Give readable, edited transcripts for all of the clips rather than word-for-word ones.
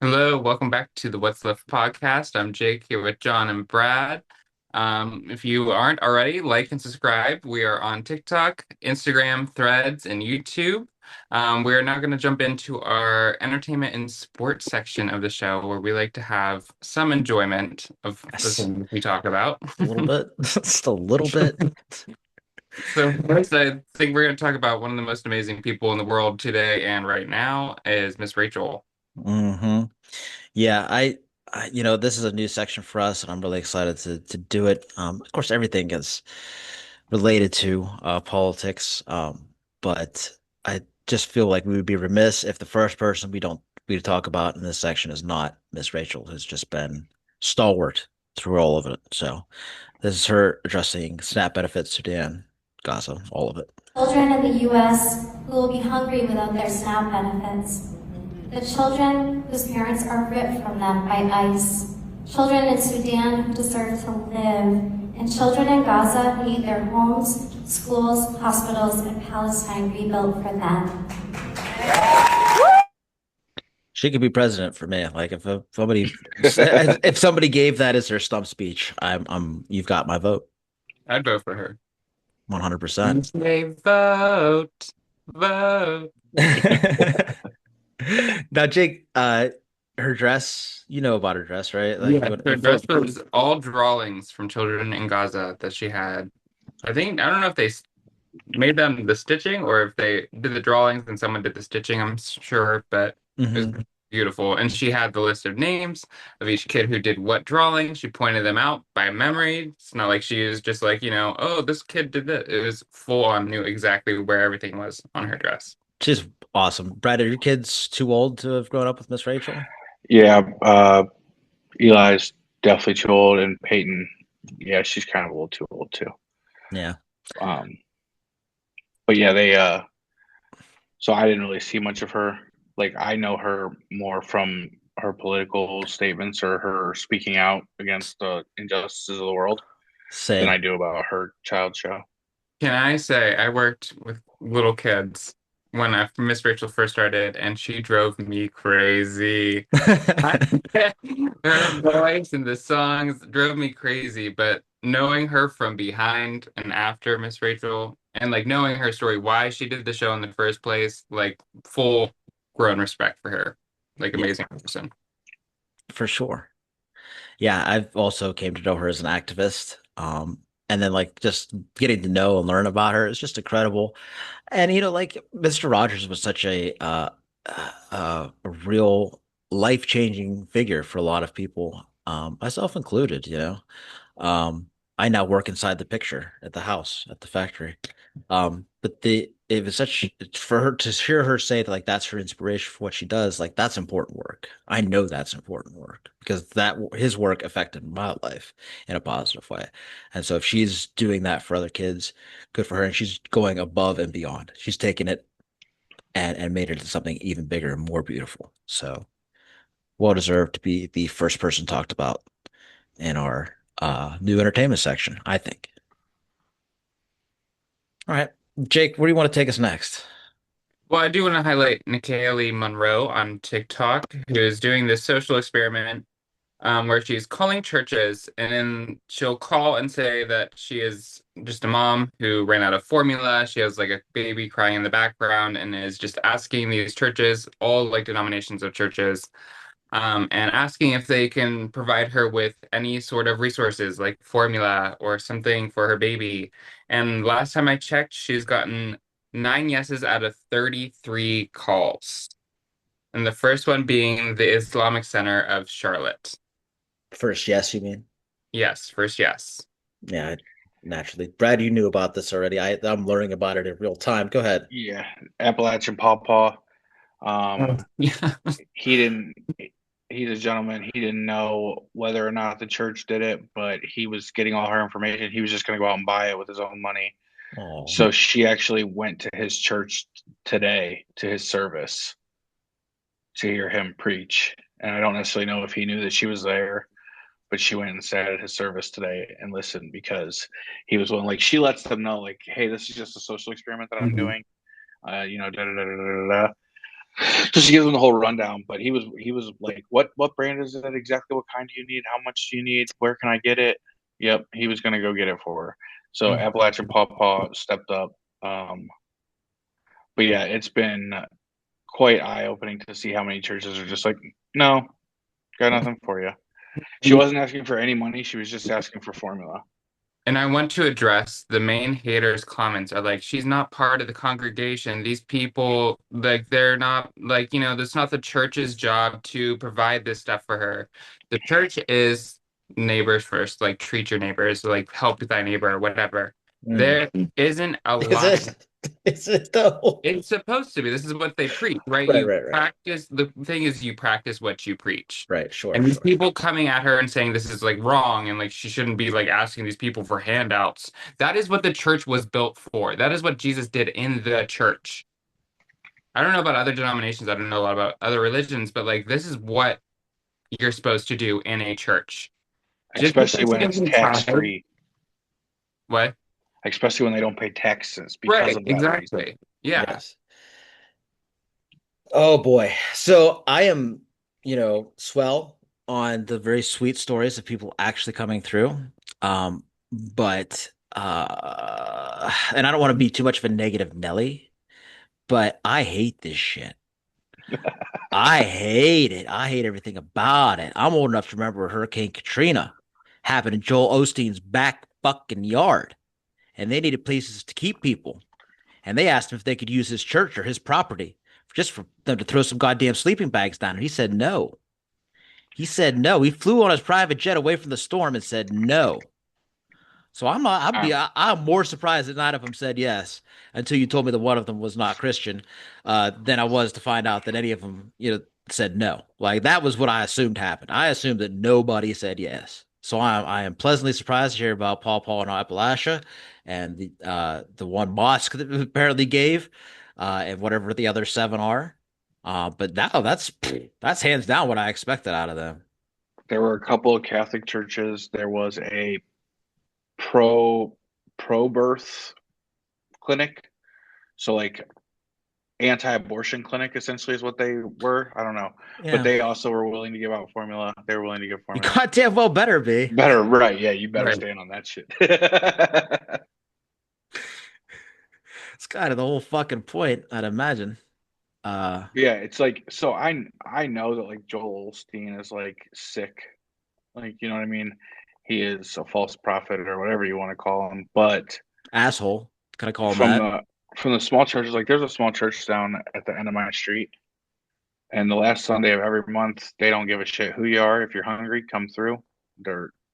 Hello, welcome back to the What's Left podcast. I'm Jake here with John and Brad. If you aren't already, like and subscribe. We are on TikTok, Instagram, Threads, and YouTube. We are now going to jump into our entertainment and sports section of the show where we like to have some enjoyment of the Yes, things we talk about. a little bit, just a little bit. So first, I think we're going to talk about one of the most amazing people in the world today and right now is Miss Rachel. hmm Yeah, this is a new section for us, and I'm really excited to do it. Of course, everything is related to politics, but I just feel like we would be remiss if the first person we talk about in this section is not Miss Rachel, who's just been stalwart through all of it. So this is her addressing SNAP benefits, Sudan, Gaza, all of it. Children in the U.S. who will be hungry without their SNAP benefits. The children whose parents are ripped from them by ICE. Children in Sudan who deserve to live. And children in Gaza who need their homes, schools, hospitals, and Palestine rebuilt for them. She could be president for me. Like if somebody gave that as their stump speech, you've got my vote. I'd vote for her. 100%. Say vote, vote. Now, Jake, her dress, you know about her dress, right? Like Yeah, her dress was all drawings from children in Gaza that she had. I don't know if made them the stitching or if they did the drawings and someone did the stitching, I'm sure, but it was Mhm. beautiful. And she had the list of names of each kid who did what drawing. She pointed them out by memory. It's not like she was just like, oh, this kid did this. It was full on, knew exactly where everything was on her dress. She's awesome. Brad, are your kids too old to have grown up with Miss Rachel? Yeah, Eli's definitely too old, and Peyton, yeah, she's kind of a little too old too. Yeah. Um, but yeah, so I didn't really see much of her. Like, I know her more from her political statements or her speaking out against the injustices of the world than I Same. do about her child show. Can I say I worked with little kids when Miss Rachel first started, and she drove me crazy. Her voice and the songs drove me crazy, but knowing her from behind and after Miss Rachel, and like knowing her story, why she did the show in the first place, like full grown respect for her, like Yeah, amazing person. for sure. Yeah, I've also came to know her as an activist. And then like just getting to know and learn about her is just incredible. And like Mr. Rogers was such a real life-changing figure for a lot of people, myself included. Um, I now work inside the picture at the house, at the factory. But it was such for her to hear her say that like that's her inspiration for what she does, like that's important work. I know that's important work because that his work affected my life in a positive way. And so if she's doing that for other kids, good for her. And she's going above and beyond. She's taken it and made it into something even bigger and more beautiful. So well deserved to be the first person talked about in our new entertainment section, I think. All right. Jake, where do you want to take us next? Well, I do want to highlight Nikki Monroe on TikTok, who is doing this social experiment where she's calling churches and then she'll call and say that she is just a mom who ran out of formula. She has like a baby crying in the background and is just asking these churches, all like denominations of churches, and asking if they can provide her with any sort of resources like formula or something for her baby. And last time I checked, she's gotten 9 yeses out of 33 calls. And the first one being the Islamic Center of Charlotte. First, yes, you mean? Yes, first yes. Yeah, naturally. Brad, you knew about this already. I'm learning about it in real time. Go ahead. Yeah, Appalachian Pawpaw. Oh. Um, Yeah. he didn't. He's a gentleman. He didn't know whether or not the church did it, but he was getting all her information. He was just going to go out and buy it with his own money. Oh, So she actually went to his church today to his service to hear him preach. And I don't necessarily know if he knew that she was there, but she went and sat at his service today and listened because he was willing. Like, she lets them know, like, hey, this is just a social experiment that I'm Mhm. doing. Da da da da da da. Just to give him the whole rundown. But he was like, what brand is it exactly? What kind do you need? How much do you need? Where can I get it? Yep, he was gonna go get it for her. So Mm. Appalachian Pawpaw stepped up. Um, but yeah, it's been quite eye opening to see how many churches are just like, no, got nothing for you. She wasn't asking for any money. She was just asking for formula. And I want to address the main haters' comments are like, she's not part of the congregation. These people, like, they're not, like, that's not the church's job to provide this stuff for her. The church is neighbors first, like, treat your neighbors, like, help thy neighbor or whatever. Mm. There isn't a Is line. it? Is it though? It's supposed to be. This is what they preach, right? Right, You right, right. practice, the thing is, you practice what you preach. Right, sure, And these sure. people coming at her and saying this is like wrong and like she shouldn't be like asking these people for handouts. That is what the church was built for. That is what Jesus did in the church. I don't know about other denominations. I don't know a lot about other religions, but like this is what you're supposed to do in a church. Just Especially because she when it's doesn't tax tithe, free. what? Especially when they don't pay taxes because Right, of that reason. exactly. Yeah. Yes. Oh boy. So I am, swell on the very sweet stories of people actually coming through. But and I don't want to be too much of a negative Nelly, but I hate this shit. I hate it. I hate everything about it. I'm old enough to remember Hurricane Katrina happened in Joel Osteen's back fucking yard, and they needed places to keep people. And they asked him if they could use his church or his property just for them to throw some goddamn sleeping bags down. And he said no. He said no. He flew on his private jet away from the storm and said no. So Um, I'm more surprised than not if him said yes until you told me that one of them was not Christian, than I was to find out that any of them, said no. Like that was what I assumed happened. I assumed that nobody said yes. So I am pleasantly surprised to hear about Paul and Appalachia and the one mosque that apparently gave, and whatever the other seven are. But now that's hands down what I expected out of them. there were a couple of Catholic churches. There was a pro pro birth clinic. So like anti-abortion clinic essentially is what they were. I don't know. But Yeah, they also were willing to give out formula. They were willing to give you formula. goddamn well better be. Better, right? Yeah, you better Right. stand on that shit. It's kind of the whole fucking point, I'd imagine. Uh, Yeah, it's like so I know that like Joel Osteen is like sick. Like, you know what I mean? He is a false prophet or whatever you want to call him. But asshole. Can I call him from that? the small churches, like there's a small church down at the end of my street. And the last Sunday of every month, they don't give a shit who you are. If you're hungry, come through.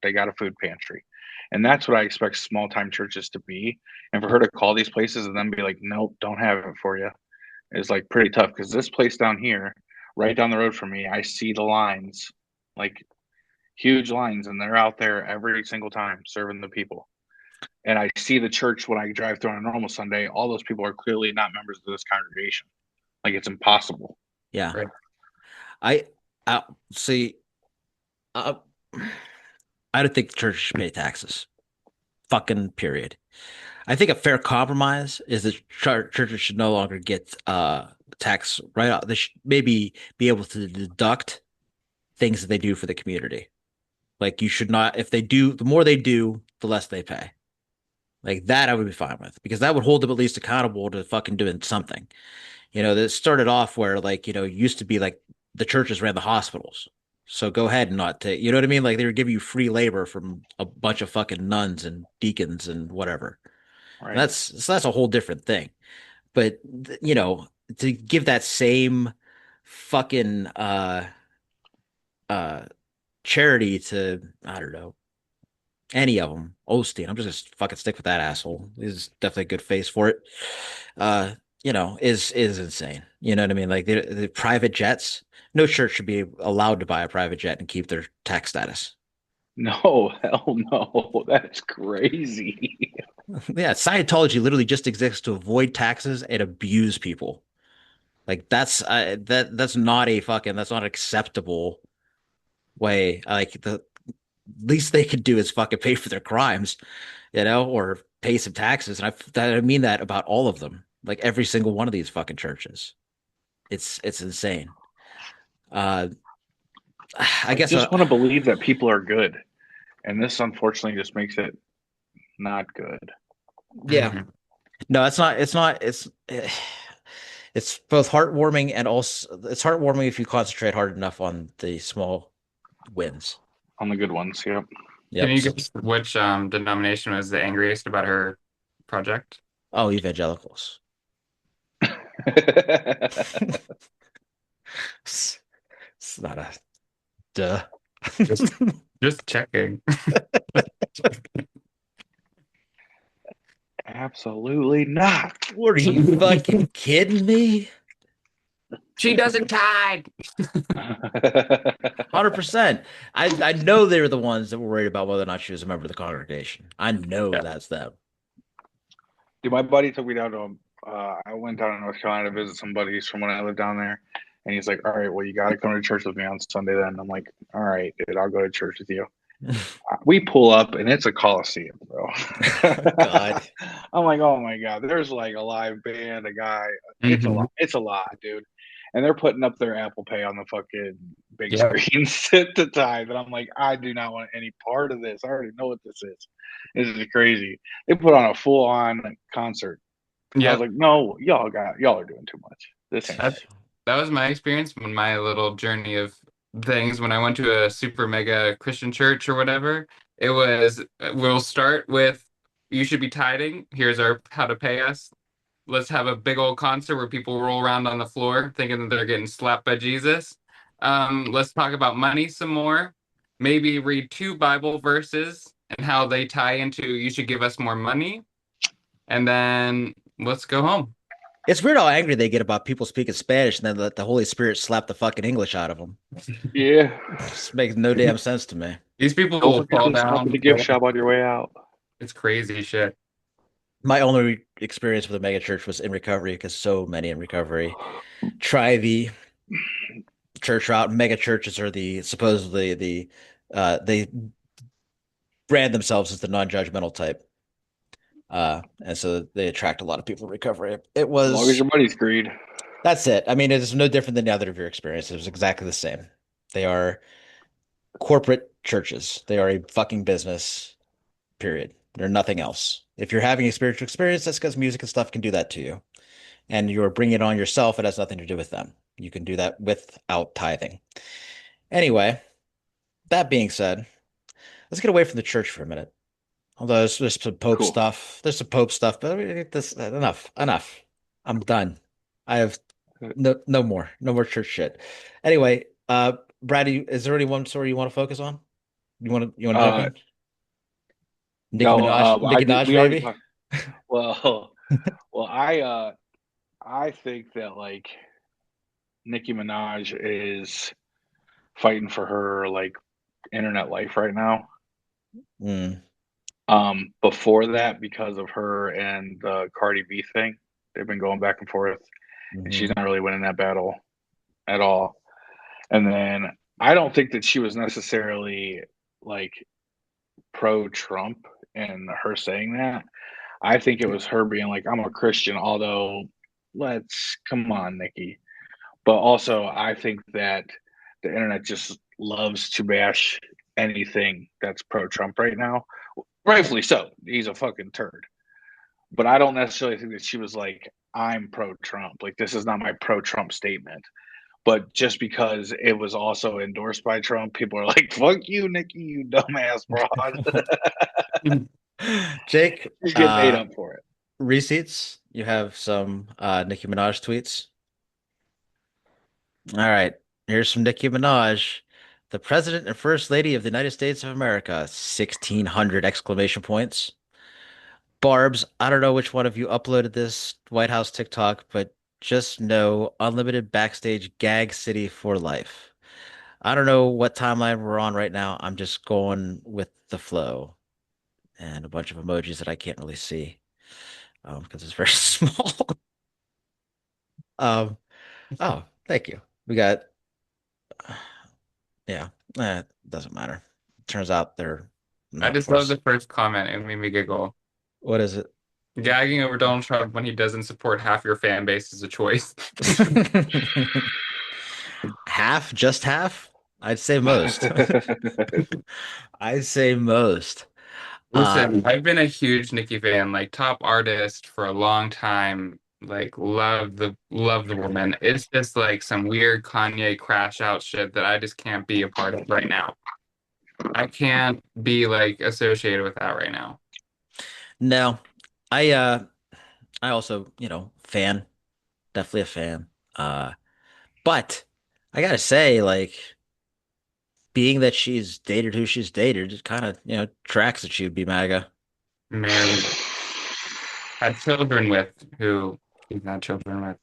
They got a food pantry. And that's what I expect small time churches to be. And for her to call these places and then be like, nope, don't have it for you is like pretty tough. Because this place down here, right down the road from me, I see the lines, like huge lines, and they're out there every single time serving the people. And I see the church when I drive through on a normal Sunday. All those people are clearly not members of this congregation. Like it's impossible. Yeah. Right. I, I see. Uh, I don't think the church should pay taxes. Fucking period. I think a fair compromise is that churches should no longer get tax right out. They should maybe be able to deduct things that they do for the community. Like you should not, if they do, the more they do, the less they pay. Like that, I would be fine with because that would hold them at least accountable to fucking doing something. That started off where like, used to be like the churches ran the hospitals. So go ahead and not take, you know what I mean? Like they would give you free labor from a bunch of fucking nuns and deacons and whatever. And Right. that's a whole different thing. But to give that same fucking uh charity to, I don't know, any of them, Osteen, I'm just gonna fucking stick with that asshole. He's definitely a good face for it. Uh, is insane. You know what I mean? Like the private jets, no church should be allowed to buy a private jet and keep their tax status. No, hell no. That's crazy. Yeah, Scientology literally just exists to avoid taxes and abuse people. Like that's not a fucking that's not acceptable way. Like the least they could do is fucking pay for their crimes, or pay some taxes. And I mean that about all of them, like every single one of these fucking churches. It's insane. Uh, I I guess just want to believe that people are good, and this unfortunately just makes it not good. yeah. Mhm. No, it's not. It's not. It's both heartwarming and also it's heartwarming if you concentrate hard enough on the small wins. On the good ones, yep. Can Yep. you So, guess which denomination was the angriest about her project? oh, evangelicals. It's, it's not a duh. Just just checking. Absolutely not. What are you fucking kidding me? She doesn't tithe. 100%. I know they were the ones that were worried about whether or not she was a member of the congregation. I know Yeah. that's them. Dude, my buddy took me down to. I went down to North Carolina to visit some buddies from when I lived down there, and he's like, "All right, well, you got to come to church with me on Sunday." Then I'm like, "All right, dude, I'll go to church with you." We pull up, and it's a coliseum, bro. God. I'm like, "Oh my god!" There's like a live band, a guy. It's a Hmm. lot. It's a lot, dude. And they're putting up their Apple Pay on the fucking big Yep. screens at the time, and I'm like, I do not want any part of this. I already know what this is. This is crazy. They put on a full on concert. I was Yep. like, no, y'all are doing too much. This ain't That right. that was my experience when my little journey of things when I went to a super mega Christian church or whatever. It was we'll start with you should be tithing. Here's our how to pay us. Let's have a big old concert where people roll around on the floor thinking that they're getting slapped by Jesus. Let's talk about money some more. Maybe read two Bible verses and how they tie into you should give us more money. And then let's go home. It's weird how angry they get about people speaking Spanish and then let the Holy Spirit slap the fucking English out of them. Yeah. Just makes no damn sense to me. These people Don't will forget fall to stop at down. the gift shop on your way out. It's crazy shit. My only experience with a mega church was in recovery because so many in recovery try the church route. Mega churches are the supposedly they brand themselves as the non-judgmental type. And so they attract a lot of people in recovery. It As long as was your money's greed. That's it. I mean, it is no different than the other of your experiences. It was exactly the same. They are corporate churches. They are a fucking business, period. They're nothing else. If you're having a spiritual experience, that's because music and stuff can do that to you. And you're bringing it on yourself. It has nothing to do with them. You can do that without tithing. Anyway, that being said, let's get away from the church for a minute. Although there's some Pope Cool. stuff. There's some Pope stuff, but this enough. I'm done. I have no more church shit. Anyway, Brad, is there any one story you want to focus on? You want to jump Uh, in? no, Nicki Minaj, we already maybe? talked. Well, well, I think that like Nicki Minaj is fighting for her like internet life right now. Mm, Before that, because of her and the Cardi B thing, they've been going back and forth, and she's hmm not really winning that battle at all. And then I don't think that she was necessarily like pro Trump and her saying that. I think it was her being like, I'm a Christian, although let's come on, Nikki. But also, I think that the internet just loves to bash anything that's pro Trump right now. Rightfully so. He's a fucking turd. But I don't necessarily think that she was like, I'm pro Trump. Like, this is not my pro Trump statement. But just because it was also endorsed by Trump, people are like, fuck you, Nikki, you dumbass broad. Jake, She's getting ate up for it. receipts. You have some Nicki Minaj tweets. All right, here's some Nicki Minaj. The President and First Lady of the United States of America, 1,600 exclamation points. Barb's, I don't know which one of you uploaded this White House TikTok, but just know unlimited backstage gag city for life. I don't know what timeline we're on right now. I'm just going with the flow and a bunch of emojis that I can't really see because it's very small. Um, oh, thank you. We got, yeah, it doesn't matter. Turns out they're I not just for love us. the first comment. It made me giggle. What is it? Gagging over Donald Trump when he doesn't support half your fan base is a choice. Half, just half? I'd say most. I'd say most. Uh, Listen, I've been a huge Nikki fan, like top artist for a long time. Like love the woman. It's just like some weird Kanye crash out shit that I just can't be a part of right now. I can't be like associated with that right now. no, I uh, I also, fan, definitely a fan. But I gotta say, like, being that she's dated who she's dated, it kind of, tracks that she would be MAGA. Married, had children with who she's had children with.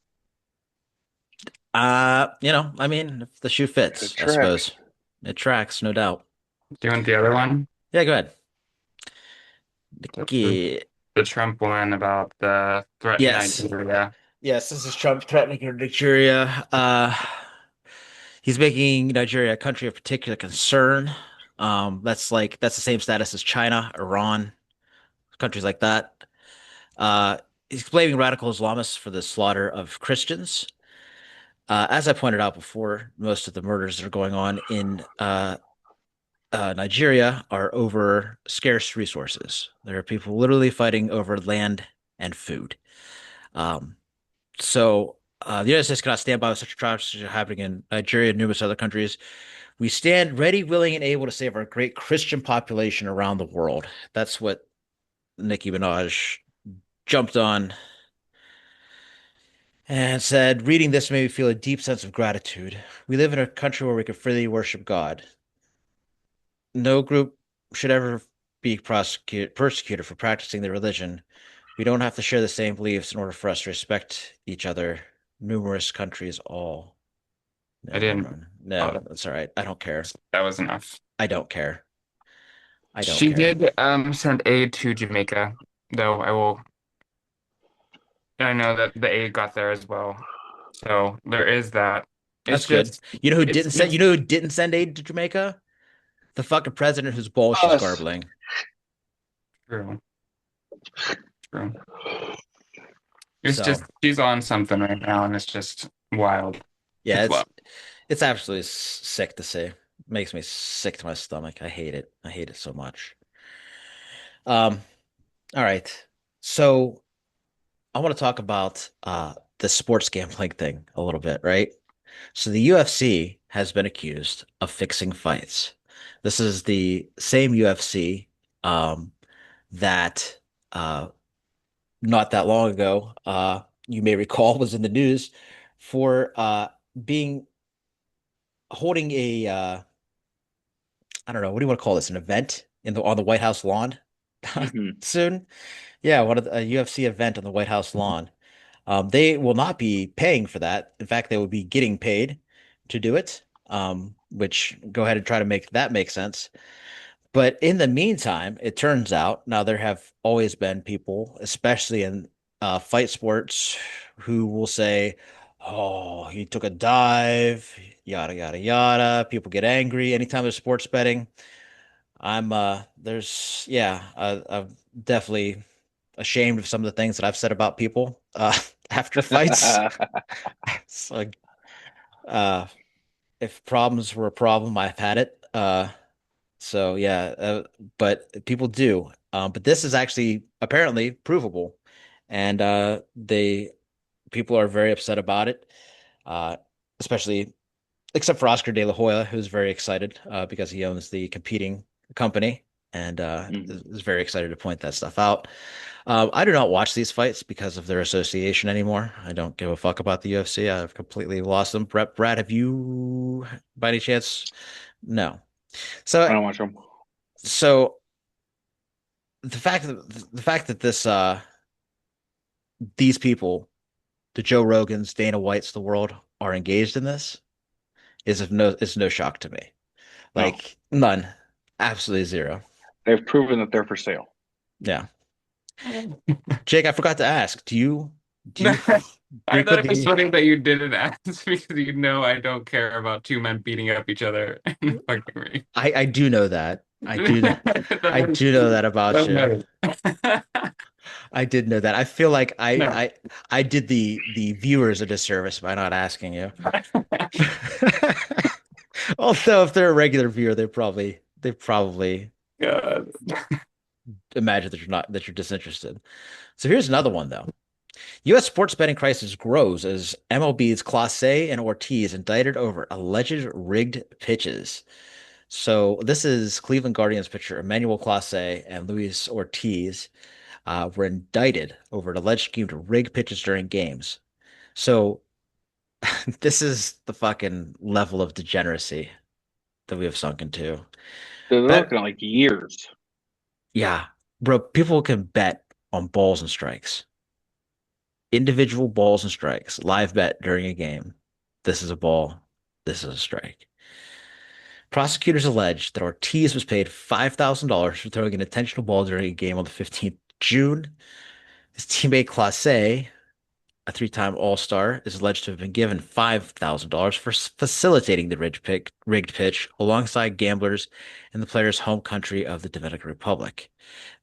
I mean, if the shoe It fits, I suppose. tracks. It tracks, no doubt. Do you want the other one? Yeah, go ahead. The, Nikki. the Trump one about the threat in Yes. Nigeria. Yes, this is Trump threatening Nigeria. He's making Nigeria a country of particular concern. That's the same status as China, Iran, countries like that. Uh, he's blaming radical Islamists for the slaughter of Christians. As I pointed out before, most of the murders that are going on in Nigeria are over scarce resources. There are people literally fighting over land and food. Um, the United States cannot stand by with such atrocities happening in Nigeria and numerous other countries. We stand ready, willing, and able to save our great Christian population around the world. That's what Nicki Minaj jumped on and said, reading this made me feel a deep sense of gratitude. We live in a country where we can freely worship God. No group should ever be persecuted for practicing their religion. We don't have to share the same beliefs in order for us to respect each other. Numerous countries all. I No, hold didn't. on. No, Oh, that's all right. I don't care. that was enough. I don't care. I don't She care. did send aid to Jamaica, though I know that the aid got there as well. So there is that. That's It's good. just it's You know who didn't send aid to Jamaica? The fucking president whose balls she's Us. garbling. true. True. It's So just she's on something right now and it's just wild. yeah, It's wild. it's absolutely sick to see. Makes me sick to my stomach. I hate it. I hate it so much. Um, all right. So I want to talk about the sports gambling thing a little bit, right? So the UFC has been accused of fixing fights. This is the same UFC um, that not that long ago, you may recall, was in the news for being holding a I don't know, what do you want to call this? An event in the on the White House lawn Hmm. soon? Yeah, one of a UFC event on the White House lawn. They will not be paying for that. In fact, they will be getting paid to do it. Which go ahead and try to make that make sense. But in the meantime, it turns out now there have always been people, especially in fight sports, who will say, "Oh, he took a dive," yada yada yada. People get angry anytime there's sports betting. There's yeah, I'm definitely ashamed of some of the things that I've said about people after fights. It's like, uh, if problems were a problem, I've had it. So yeah, but people do. But this is actually apparently provable, and they people are very upset about it. Uh, Especially except for Oscar De La Hoya, who's very excited because he owns the competing company and Mhm. is very excited to point that stuff out. I do not watch these fights because of their association anymore. I don't give a fuck about the UFC. I've completely lost them. Brad, have you, by any chance? No. I So, don't watch them. so the fact that these people, the Joe Rogans, Dana Whites, the world, are engaged in this is no shock to me. No, Like none, absolutely zero. they've proven that they're for sale. Yeah. Jake, I forgot to ask. Do you I thought it was frequently? funny that you didn't ask because you know I don't care about two men beating up each other in the fucking ring. I do know that. That I was do know that about so you. funny. I did know that. I feel like No. I did the viewers a disservice by not asking you. Although if they're a regular viewer, they probably God. imagine that you're disinterested. So here's another one though. U.S. sports betting crisis grows as MLB's Clase and Ortiz indicted over alleged rigged pitches. So this is Cleveland Guardians pitcher Emmanuel Clase and Luis Ortiz were indicted over an alleged scheme to rig pitches during games. So this is the fucking level of degeneracy that we have sunk into. They're Bet, looking at like years. yeah, bro, people can bet on balls and strikes, individual balls and strikes, live bet during a game. This is a ball. This is a strike. Prosecutors allege that Ortiz was paid $5,000 for throwing an intentional ball during a game on the 15th of June. His teammate Clase, a three-time All-Star, is alleged to have been given $5,000 for facilitating the rigged pitch alongside gamblers in the player's home country of the Dominican Republic.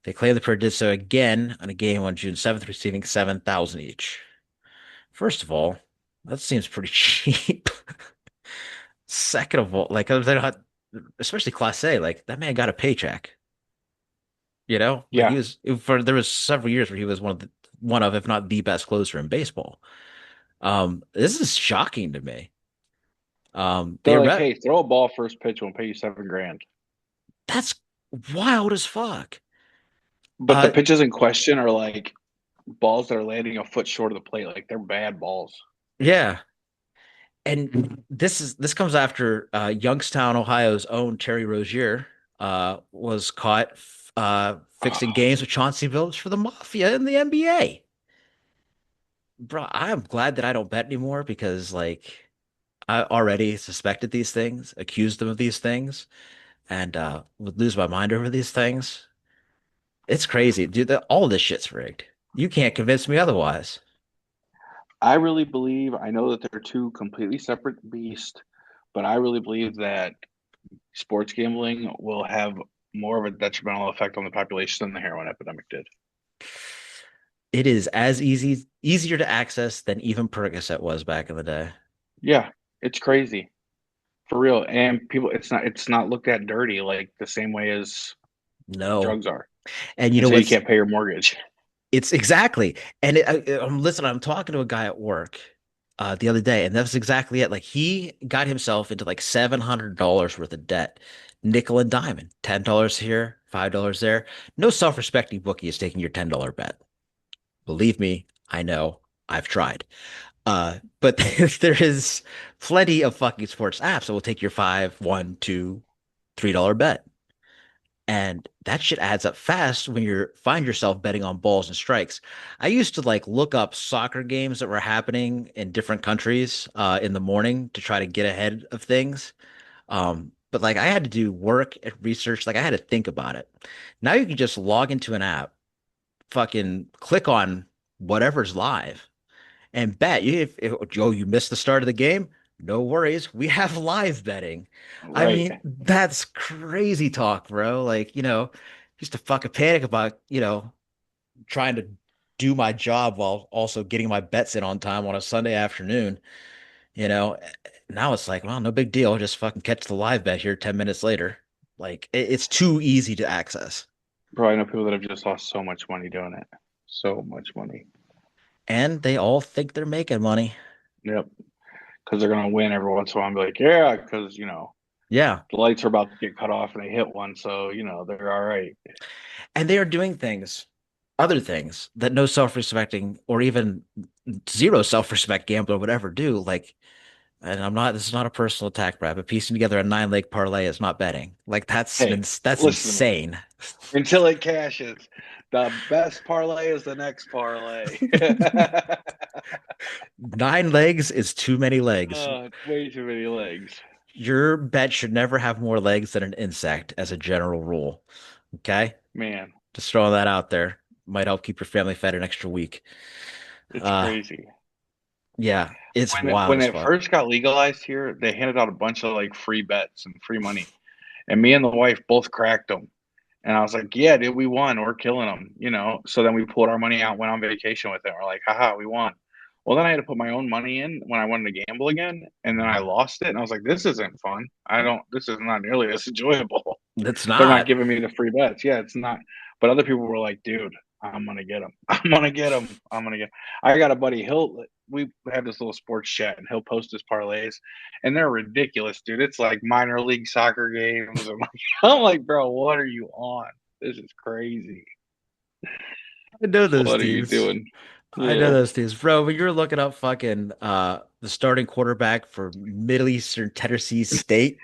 They claim the pair did so again on a game on June 7th, receiving 7,000 each. First of all, that seems pretty cheap. Second of all, like they're not, especially Class A, like that man got a paycheck. Like he Yeah. was for there was several years where he was one of, if not the best closer in baseball. This is shocking to me. The They're like, arrest hey, throw a ball first pitch, we'll pay you 7 grand. that's wild as fuck. But the Uh, pitches in question are like balls that are landing a foot short of the plate. Like they're bad balls. yeah, and this comes after Youngstown, Ohio's own Terry Rozier was caught fixing Oh, games with Chauncey Billups for the Mafia in the NBA. Bro, I am glad that I don't bet anymore because like I already suspected these things, accused them of these things, and would lose my mind over these things. It's crazy, dude. All this shit's rigged. You can't convince me otherwise. I really believe, I know that they're two completely separate beasts, but I really believe that sports gambling will have more of a detrimental effect on the population than the heroin epidemic did. It is as easier to access than even Percocet was back in the day. Yeah, it's crazy for real. And people, it's not looked at dirty like the same way as No. drugs are. And you And know so you what's can't pay your mortgage. it's exactly. And I'm listening, I'm talking to a guy at work the other day, and that's exactly it. Like he got himself into like $700 worth of debt, nickel and diamond, $10 here, $5 there. No self-respecting bookie is taking your $10 bet. Believe me, I know. I've tried. But there is plenty of fucking sports apps that will take your five, one, two, $3 bet. And that shit adds up fast when you find yourself betting on balls and strikes. I used to like look up soccer games that were happening in different countries in the morning to try to get ahead of things. But like I had to do work and research, like I had to think about it. Now you can just log into an app, fucking click on whatever's live and bet. If Joe, you missed the start of the game, no worries. We have live betting. I Right. mean, that's crazy talk, bro. Like, used to fucking panic about, trying to do my job while also getting my bets in on time on a Sunday afternoon. You know, now it's like, well, no big deal. Just fucking catch the live bet here 10 minutes later. Like, it's too easy to access. Bro, I know people that have just lost so much money doing it. So much money. And they all think they're making money. Yep. Because they're gonna win every once in a while and be like, yeah, because Yeah. the lights are about to get cut off and they hit one, so they're all right. And they are doing things, other things that no self-respecting or even zero self-respect gambler would ever do. Like, and this is not a personal attack, Brad, but piecing together a 9 leg parlay is not betting. Like Hey, that's listen to me. insane. Until it cashes, the best parlay is the next parlay. 9 legs is too many legs. It's way too many legs. Your bet should never have more legs than an insect as a general rule. Okay? Man, Just throwing that out there. Might help keep your family fed an extra week. it's Uh, crazy. yeah, it's When it, wild when as it fuck. first got legalized here, they handed out a bunch of like free bets and free money. And me and the wife both cracked them. And I was like, yeah, dude, we won. We're killing them, you know. So then we pulled our money out, went on vacation with it. We're like, haha, we won. Well, then I had to put my own money in when I wanted to gamble again, and then I lost it. And I was like, this isn't fun. I don't. This is not nearly as enjoyable. It's They're not not. giving me the free bets. Yeah, it's not. But other people were like, dude, I'm gonna get them. I'm gonna get them. I'm gonna get. I got a buddy. We have this little sports chat, and he'll post his parlays, and they're ridiculous, dude. It's like minor league soccer games. I'm like, bro, what are you on? This is crazy. I know those What are you teams. doing? I know Yeah. those teams, bro. When you're looking up fucking the starting quarterback for Middle Eastern Tennessee State,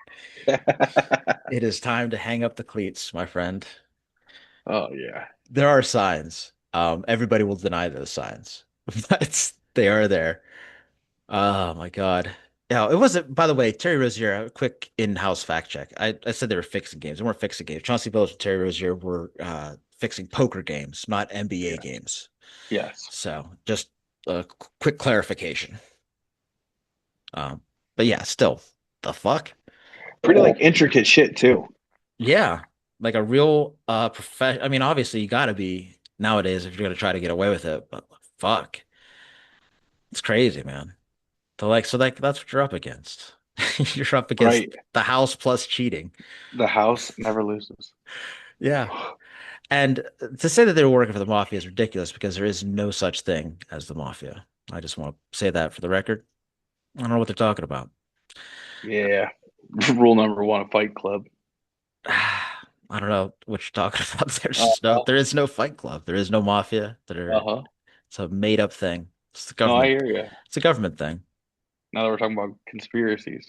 it is time to hang up the cleats, my friend. Oh yeah. There are signs. Everybody will deny those signs, but they are there. Oh my God. Yeah, it wasn't, by the way, Terry Rozier, a quick in-house fact check. I said they were fixing games. They weren't fixing games. Chauncey Billups and Terry Rozier were fixing poker games, not NBA Yeah. games. Yes. So just a quick clarification. Um, but yeah, still, the fuck? Pretty like intricate shit too. Yeah, like a real I mean, obviously you gotta be nowadays if you're gonna try to get away with it, but fuck. It's crazy, man. That's what you're up against. You're up against Right. the house plus cheating. The house never loses. Yeah. And to say that they were working for the mafia is ridiculous because there is no such thing as the mafia. I just want to say that for the record. I don't know what they're talking about. Yeah. Rule number one of Fight Club. I don't know what you're talking about. Uh-huh. There is no Fight Club. There is no mafia. Uh-huh. It's a made up thing. It's the No, I government. hear you. It's a government thing. Now that we're talking about conspiracies.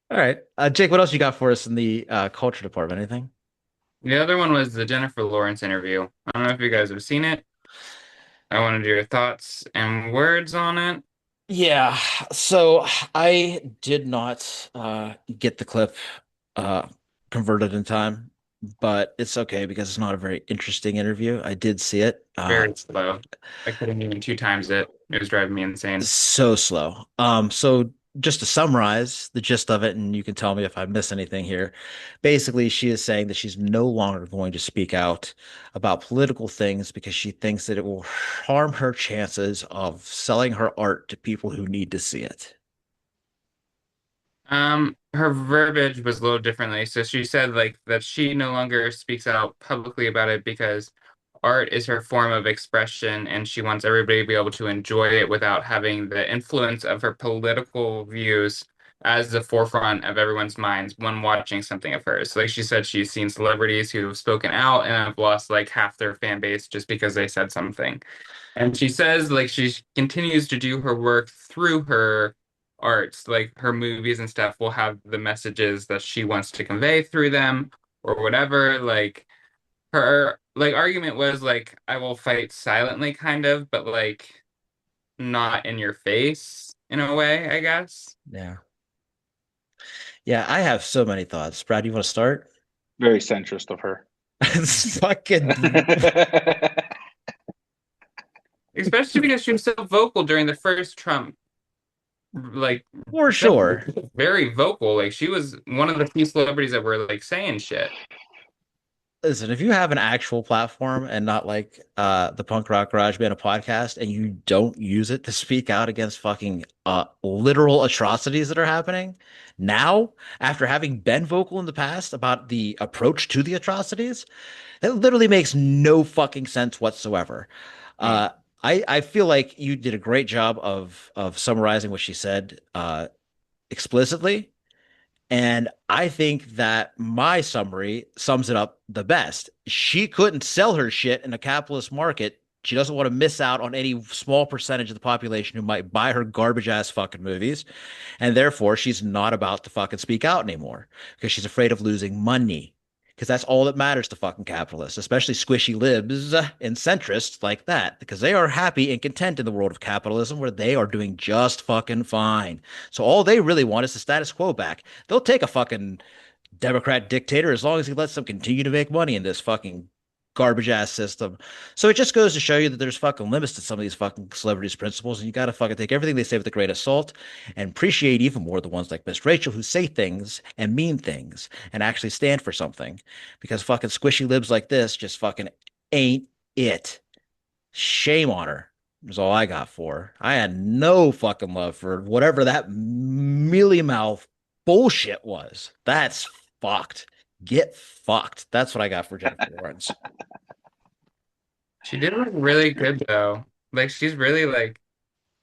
All right. Jake, what else you got for us in the culture department? Anything? The other one was the Jennifer Lawrence interview. I don't know if you guys have seen it. I wanted your thoughts and words on it. Yeah, so I did not get the clip uh converted in time, but it's okay because it's not a very interesting interview. I did see it. Very slow. I couldn't even two times it. It was driving me insane. So slow. So just to summarize the gist of it, and you can tell me if I miss anything here. Basically, she is saying that she's no longer going to speak out about political things because she thinks that it will harm her chances of selling her art to people who need to see it. Her verbiage was a little differently. So she said like that she no longer speaks out publicly about it because art is her form of expression and she wants everybody to be able to enjoy it without having the influence of her political views as the forefront of everyone's minds when watching something of hers. Like she said, she's seen celebrities who have spoken out and have lost like half their fan base just because they said something. And she says like she continues to do her work through her arts, like her movies and stuff will have the messages that she wants to convey through them or whatever. Like her like argument was like I will fight silently kind of, but like not in your face in a way, I guess. Yeah. Yeah, I have so many thoughts. Brad, you want to start? Very centrist of her. It's fucking Especially because she was so vocal during the first Trump like for sure. very vocal. Like she was one of the few celebrities that were like saying shit. Listen, if you have an actual platform and not like the Punk Rock Garage Band, a podcast, and you don't use it to speak out against fucking literal atrocities that are happening now, after having been vocal in the past about the approach to the atrocities, that literally makes no fucking sense whatsoever. No. Uh, I feel like you did a great job of summarizing what she said explicitly. And I think that my summary sums it up the best. She couldn't sell her shit in a capitalist market. She doesn't want to miss out on any small percentage of the population who might buy her garbage ass fucking movies. And therefore, she's not about to fucking speak out anymore because she's afraid of losing money. Because that's all that matters to fucking capitalists, especially squishy libs and centrists like that, because they are happy and content in the world of capitalism where they are doing just fucking fine. So all they really want is the status quo back. They'll take a fucking Democrat dictator as long as he lets them continue to make money in this fucking garbage ass system. So it just goes to show you that there's fucking limits to some of these fucking celebrities' principles, and you got to fucking take everything they say with a grain of salt and appreciate even more the ones like Miss Rachel who say things and mean things and actually stand for something. Because fucking squishy libs like this just fucking ain't it. Shame on her. Is all I got for her. I had no fucking love for whatever that mealy mouth bullshit was. That's fucked. Get fucked. That's what I got for Jennifer Lawrence. She did look really good though. Like she's really like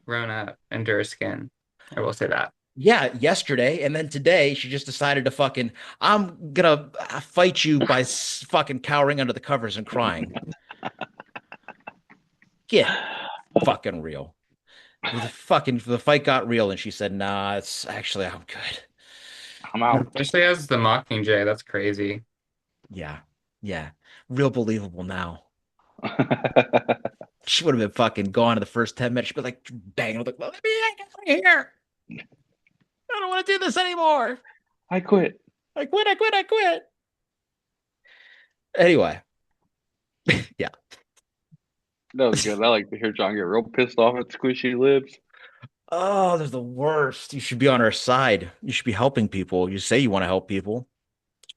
grown up into her skin. I will say that. Yeah, yesterday, and then today she just decided to fucking, I'm gonna fight you by fucking cowering under the covers and crying. Get fucking real. The fight got real, and she said, "Nah, it's actually I'm good." I'm out. Especially as the Mockingjay, that's crazy. Yeah, yeah, real believable now. She would have been fucking gone in the first 10 minutes. She'd be like, bang, like, let me get out of here. I don't want to do this anymore. I quit. I quit. I quit. I quit. Anyway, yeah. That was good. I like to hear John get real pissed off at squishy lips. Oh, they're the worst. You should be on our side. You should be helping people. You say you want to help people.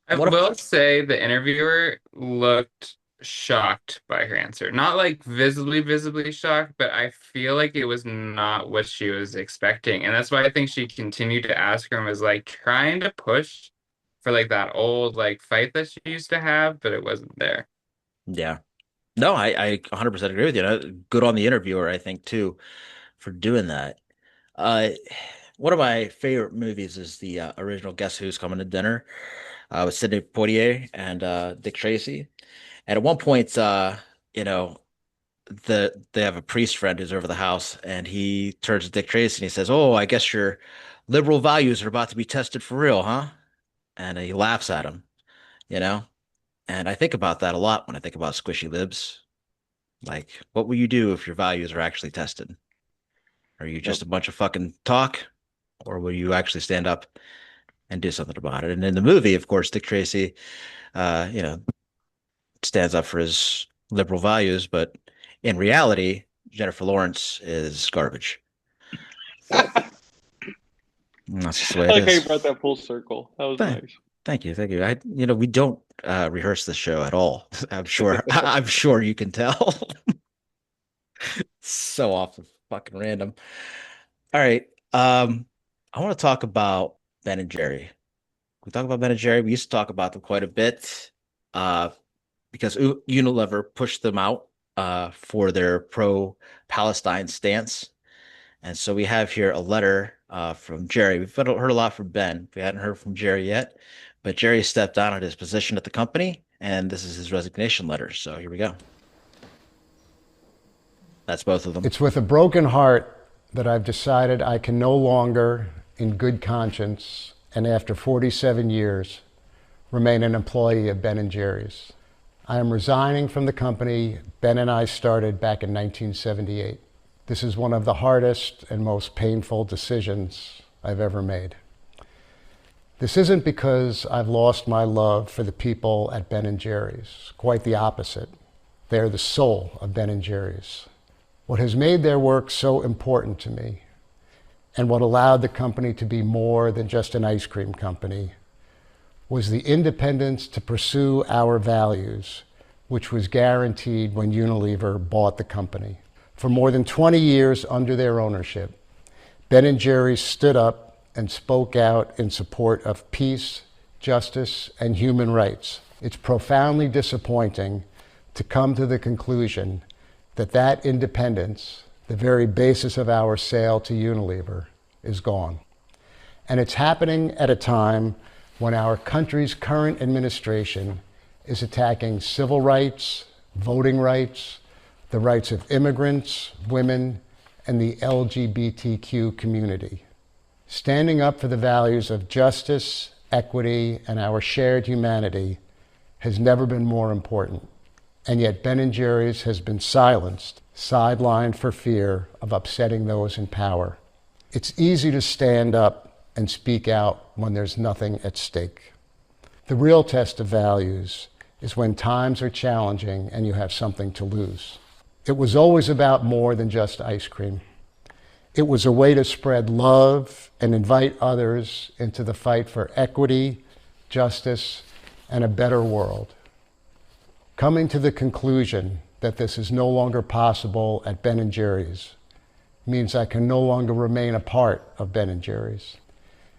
I What will say the interviewer looked shocked by her answer. Not like visibly shocked, but I feel like it was not what she was expecting. And that's why I think she continued to ask her and was like trying to push for like that old like fight that she used to have, but it wasn't there. Yeah. No, I 100% agree with you. Good on the interviewer, I think, too, for doing that. Uh, one of my favorite movies is the original Guess Who's Coming to Dinner with Sidney Poitier and Dick Tracy. And at one point, you know, they have a priest friend who's over the house, and he turns to Dick Tracy and he says, "Oh, I guess your liberal values are about to be tested for real, huh?" And he laughs at him, you know. And I think about that a lot when I think about squishy libs. Like, what will you do if your values are actually tested? Are you Yep. just a bunch of fucking talk, or will you actually stand up and do something about it? And in the movie, of course, Dick Tracy, you know, stands up for his liberal values, but in reality, Jennifer Lawrence is garbage. And that's just the way I it like how you is. brought that full circle. That was Thank, nice. thank you, thank you. We don't rehearse the show at all. I'm sure. I'm sure you can tell. So off the fucking random. All right. I want to talk about Ben and Jerry. We talk about Ben and Jerry. We used to talk about them quite a bit, uh, because Unilever pushed them out for their pro-Palestine stance. And so we have here a letter from Jerry. We've heard a lot from Ben. We hadn't heard from Jerry yet, but Jerry stepped down at his position at the company, and this is his resignation letter. So here we go. That's both of them. It's with a broken heart that I've decided I can no longer, in good conscience, and after 47 years, remain an employee of Ben & Jerry's. I am resigning from the company Ben and I started back in 1978. This is one of the hardest and most painful decisions I've ever made. This isn't because I've lost my love for the people at Ben & Jerry's. Quite the opposite. They're the soul of Ben & Jerry's. What has made their work so important to me, and what allowed the company to be more than just an ice cream company, was the independence to pursue our values, which was guaranteed when Unilever bought the company. For more than 20 years under their ownership, Ben & Jerry's stood up and spoke out in support of peace, justice, and human rights. It's profoundly disappointing to come to the conclusion that independence, the very basis of our sale to Unilever, is gone. And it's happening at a time when our country's current administration is attacking civil rights, voting rights, the rights of immigrants, women, and the LGBTQ community. Standing up for the values of justice, equity, and our shared humanity has never been more important. And yet Ben & Jerry's has been silenced, sidelined for fear of upsetting those in power. It's easy to stand up and speak out when there's nothing at stake. The real test of values is when times are challenging and you have something to lose. It was always about more than just ice cream. It was a way to spread love and invite others into the fight for equity, justice, and a better world. Coming to the conclusion that this is no longer possible at Ben & Jerry's means I can no longer remain a part of Ben & Jerry's.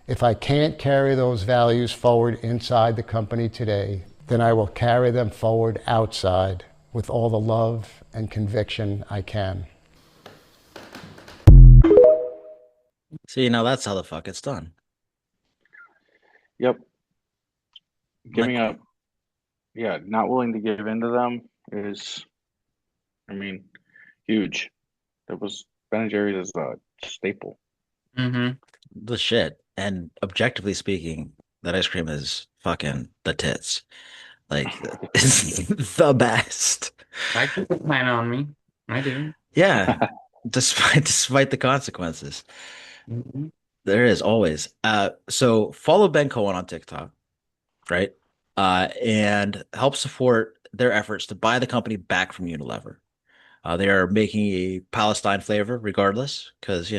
If I can't carry those values forward inside the company today, then I will carry them forward outside with all the love and conviction I can. See, now that's how the fuck it's done. Yep. Giving Like, up, yeah, not willing to give in to them is, I mean, huge. That was Ben & Jerry's is a staple. Mm-hmm. the shit. And objectively speaking, that ice cream is fucking the tits. Like, it's the best. I keep a plan on me. I do. Yeah, despite the consequences. Mm-hmm. There is always. So follow Ben Cohen on TikTok, right? And help support their efforts to buy the company back from Unilever. They are making a Palestine flavor regardless, because,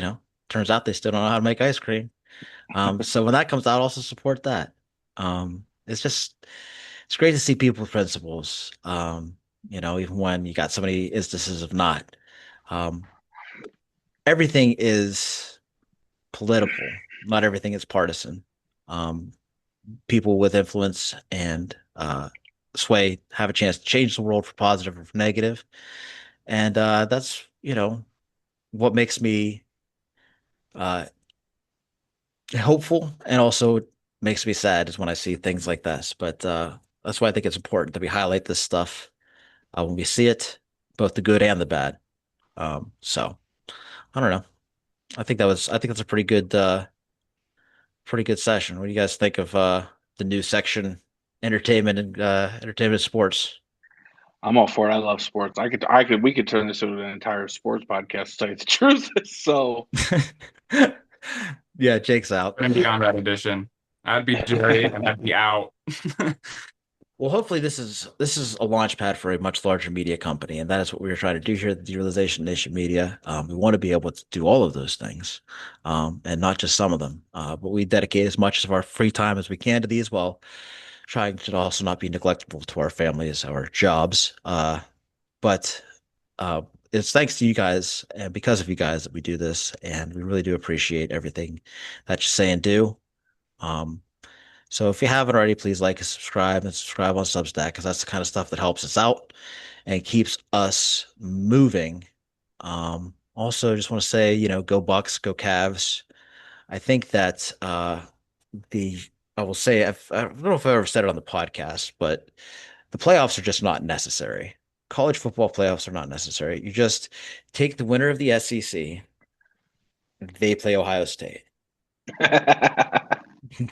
turns out they still don't know how to make ice cream. So when that comes out, also support that. It's great to see people with principles. Even when you got so many instances of not. Um, Everything is political. Not everything is partisan. Um, People with influence and sway have a chance to change the world for positive or for negative. And that's, what makes me uh, hopeful and also makes me sad is when I see things like this. But that's why I think it's important that we highlight this stuff when we see it, both the good and the bad. So I don't know. I think that's a pretty good session. What do you guys think of the new section, entertainment sports? I'm all for it. I love sports. We could turn this into an entire sports podcast, to tell you the truth. So, Yeah, Jake's out. I'm gonna be on that edition. I'd be Jerry and I'd be out. Well, hopefully this is a launch pad for a much larger media company, and that is what we were trying to do here at the Derealization Nation Media. We want to be able to do all of those things, and not just some of them. But we dedicate as much of our free time as we can to these, while trying to also not be neglectful to our families, our jobs. But it's thanks to you guys and because of you guys that we do this, and we really do appreciate everything that you say and do. Um, so if you haven't already, please like and subscribe on Substack, because that's the kind of stuff that helps us out and keeps us moving. Also, just want to say, go Bucks, go Cavs. I think that the I will say I don't know if I've ever said it on the podcast, but the playoffs are just not necessary. College football playoffs are not necessary. You just take the winner of the SEC, they play Ohio State.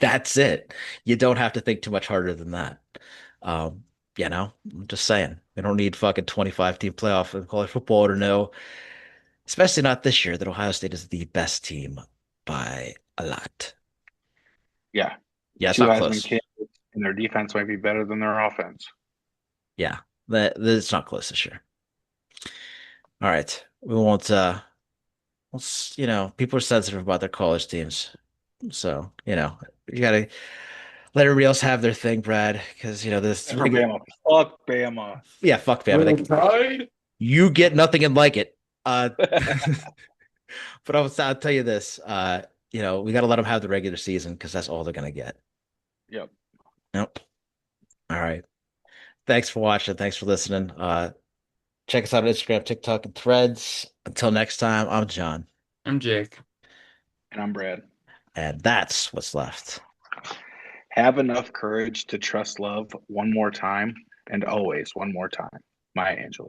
That's it. You don't have to think too much harder than that. Um, I'm just saying. We don't need fucking 25 team playoff in college football to know, especially not this year, that Ohio State is the best team by a lot. yeah, Yeah, it's two not Heisman close. candidates, and their defense might be better than their offense. Yeah, it's not close this year. All right. We won't people are sensitive about their college teams. So, you gotta let everybody else have their thing, Brad, because this For Bama. Fuck Bama. yeah, fuck Bama. Roll Tide. You get nothing and like it. But I'll tell you this, we got to let them have the regular season, because that's all they're going to get. Yep. Yep. All right. Thanks for watching. Thanks for listening. Check us out on Instagram, TikTok, and Threads. Until next time, I'm John. I'm Jake. And I'm Brad. And that's what's left. Have enough courage to trust love one more time, and always one more time. Maya Angelou.